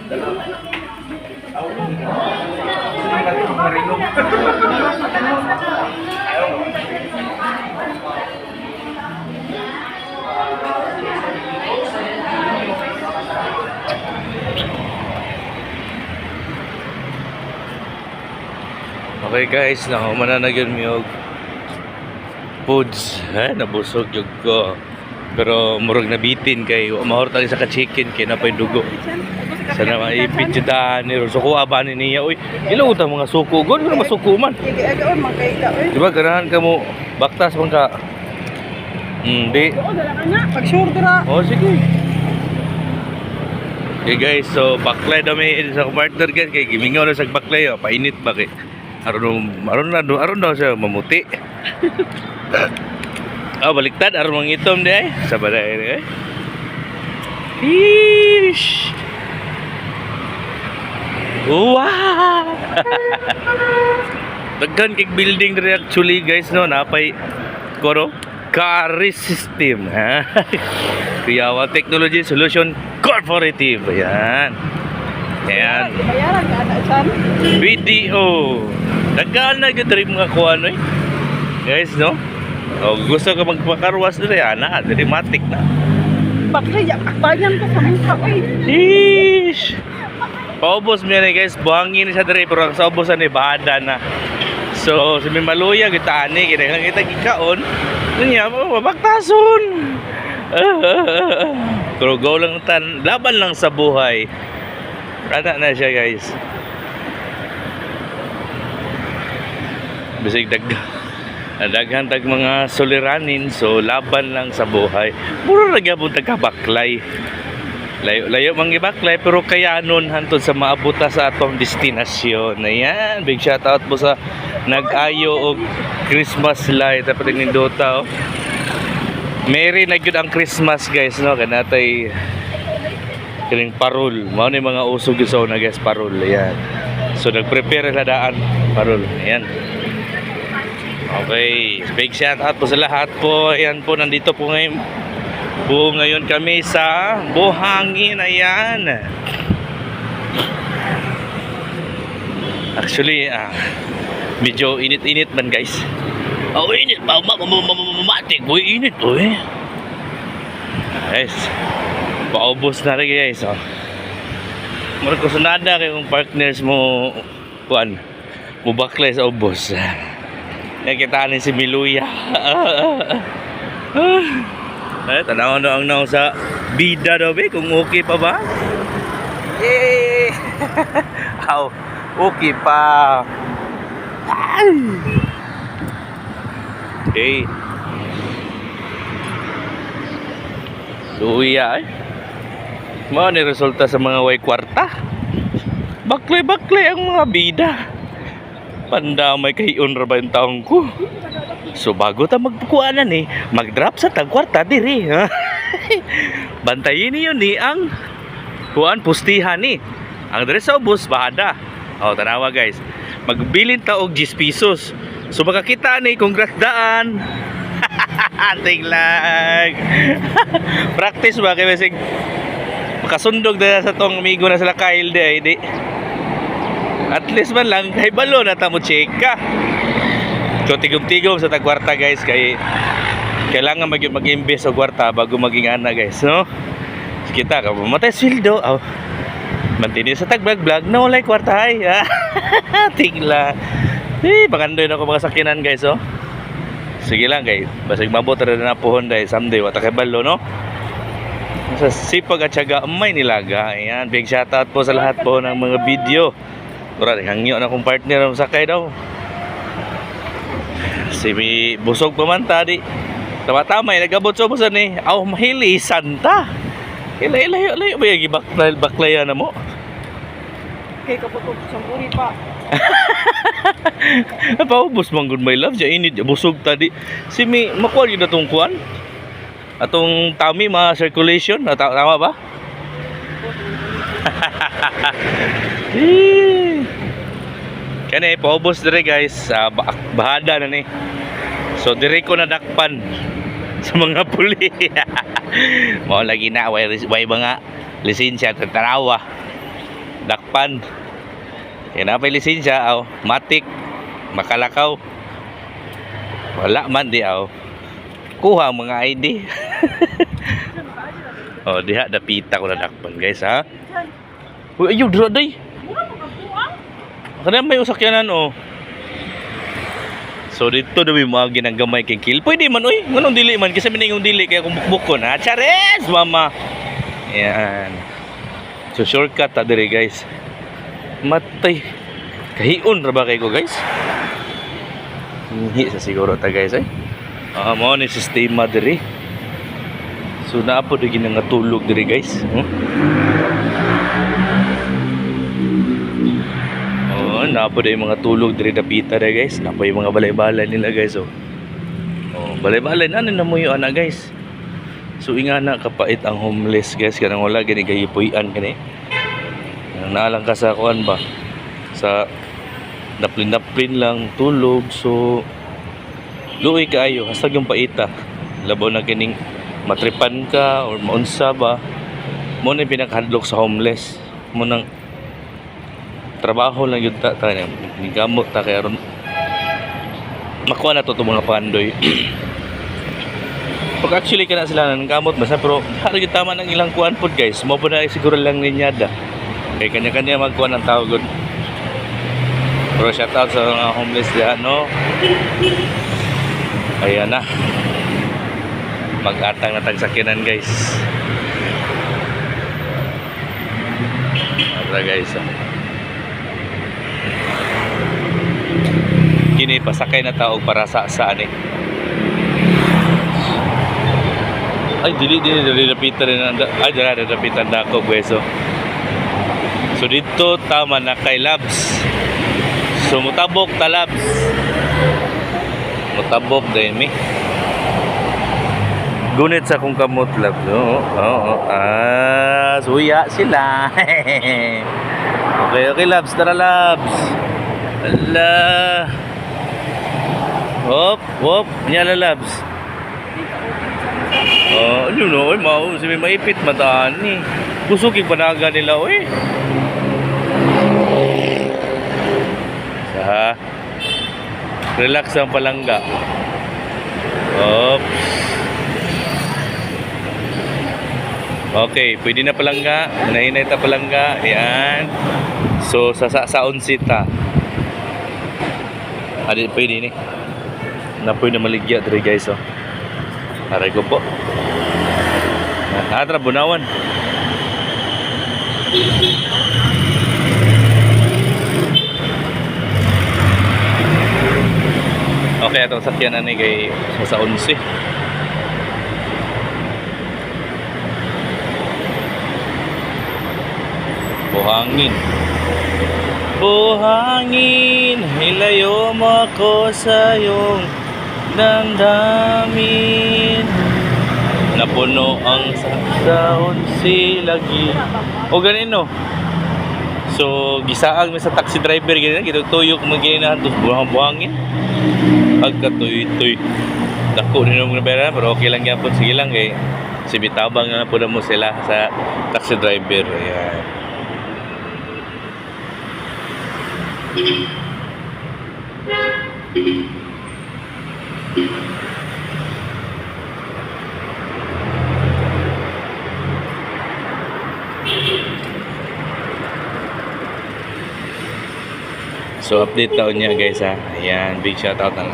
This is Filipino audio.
Okay guys, nakumana na yun yung foods. Nabusog yung ko. Pero murag nabitin kay mahor tali sa ka-chicken kay napay dugo. Sana maipit si Dani. Suko abanin niya. Uy, ilaw ta mga suko. Gon mo masuko man. Diba ganahan ka mo baktas man ka. Hindi. Pag sure dira. Oh, sige. Okay guys, so baklay dami sa partner guys. Kay gimingaw na sa baklay. Painit ba kay aron daw siya mamuti. Baliktad aron mangitom di ay. Sabaday ni ay. Ish. Wow. Daghan kay building diri actually guys no, napay koro Carry system. Kuyawa Technology Solution Corporative. Ayan. Ayan. Bayaran ka na san. Video. Daghan na gyud diri mga kuan oy. Guys no. O gusto ka magpakarwas diri ana, diri matik na. Bakit akbayan ko sa mukha oy. Ish. Paubos mi ni guys, buhangin siya diri pero sa ubosan ni bahada na. So, si Maluya kita ani kinahanglan kita gikaon. Niya mabaktason. Pero go lang tan, laban lang sa buhay. Ana na siya guys. Bisig daghan tag mga suliranin, so laban lang sa buhay. Puro nagyabon tagkabaklay. Layo mang gibaklay pero kayanon hantod sa maabuta sa atong destinasyon. Ayan, big shout out po sa nag-ayo og Christmas light tapos nindota oh. Merry na gyud ang Christmas guys no, kanatay kining parol. Mao ni mga usog sa una guys, parol. Ayan. So nag-prepare sa daan parol. Ayan. Okay, big shout out po sa lahat po. Ayan po, nandito po ngayon kami sa Buhangin. Ayan. Actually, medyo init-init man guys. Oh, init. Matik. Uy, init. Uy. Guys, paubos na rin guys. Oh. Murag ko sunada kayong partners mo kuan mo baklay sa ubos. Nakita ni si Miluya. Tanaw na ang naw sa bida daw be kung okay pa ba? Eh. Okay pa. Okay. Luya eh. Mao ni resulta sa mga way kwarta. Baklay-baklay ang mga bida. Pandamay kay unra ba yung taong ko. So bago ta magpukuanan mag-drop sa tagkwarta diri. Bantayin niyo ni ang kuan pustihan ni. Ang diri sa ubos bahada. Oh, tanawa guys. Magbilin ta og 10 pesos. So makakita ni congrats daan. Anting lang. Practice ba kay basig makasundog na sa tong amigo na sila Kyle di. At least man lang kay balo na ta mo cheka. So tigom-tigom sa tagkwarta guys kay kailangan mag-invest sa kwarta bago maging ana guys no. Kita ka mamatay sweldo. Oh. Mantini sa tag-vlog na walay kwarta ay. Tigla. Pakandoy na ko mga sakinan guys oh. Sige lang kay basig mabot ra na pohon dai someday wata kay balo no. Sa sipag at syaga may nilaga. Ayan, big shout out po sa lahat po ng mga video. Tura, hangyo na kong partner ng sakay daw. Si busog pa man tadi. Tama-tama, nagabot sa busan ni. Aw, mahili, santa. Layo ba yung baklayan na mo? Okay, kapag sampuri pa. Paubos mong good my love. Diya init, busog tadi. Si mi, makuha yun na itong kuwan. Atong tummy, ma-circulation. Tama ba? Kani paubos dire guys, bahada na ni. So dire ko nadakpan sa mga puli. Mao lagi na way mga lisensya tarawa. Japan. Kaya na pa lisensya, aw, matik, makalakaw. Wala man di aw. Kuha ang mga ID. Oh, diha dapita ko na dakpan, guys, ha. Uy, ayo dira day. Kana may usakyanan oh. So dito daw mga ginagamay kay kill. Pwede man oy, nganong dili man kasi miningong dili kaya kung bukbukon ha. Chares, mama. Yan. So shortcut ta dire, guys. Matay. Kahiun ra ba kay ko, guys? Hindi sa siguro ta, guys eh. Mo ni sistema dire. So naapo di nga tulog dire, guys. Naapo di mga tulog dire dapita dire, guys. Naapo yung mga balay-balay nila, guys. Oh, balay-balay na mo yung ana, guys. So ingana kapait ang homeless, guys. Kanang wala gani gayipuy-an kani. Naalang ka sa kuan ba? Sa naplin-naplin lang tulog. So luoy kaayo hasta yung paita. Labaw na kining matripan ka or maunsa ba. Mo na pinakahadlok sa homeless. Mo nang trabaho lang yun ta ni gamot ta kay aron makuha na to mga pandoy. Pag actually kana sila nang gamot basta pero hari gyud tama ng ilang kuan pod, guys. Mo pa na siguro lang ninyada kay kanya-kanya magkuha ng tao good. Pero shout out sa mga homeless diyan, no. Ayan na, mag-atang na tagsakinan, guys. Tara, guys. Kini pasakay na tao para sa saan eh. Ay dili lapitan rin ay dira lapitan dako, guys. So dito tama na kay Labs. So mutabok ta, Labs. Mutabok din mi. Gunit sa kong kamot, Labs. Suya sila. Okay, Labs, tara, Labs. Ala. Hop, nyala, Labs. Ano no, mau si may maipit mataan ni. Kusog yung panaga nila, oy. Sa relax ang palangga. Oops. Okay, pwede na palangga. Nahinay ta palangga. Ayan. So, saon sita. Adi, pwede ni. Napoy na maligya diri, guys, oh. Aray ko po. Atra, bunawan. Okay, itong sakyanan ni kay sa 11. Buhangin. Buhangin, hilayo mo ako sa iyong damdamin. Napuno ang saon silagi. O ganino. So gisaag mi sa taxi driver ganyan, gituyok mo ginahan tos buhangin. Pagkatuy-tuy. Dako din mo pera pero okay lang gyapon, sige lang kay si bitabang na po mo sila sa taxi driver. Ayan. So update taon niya, guys, ha. Ayan, big shout out ng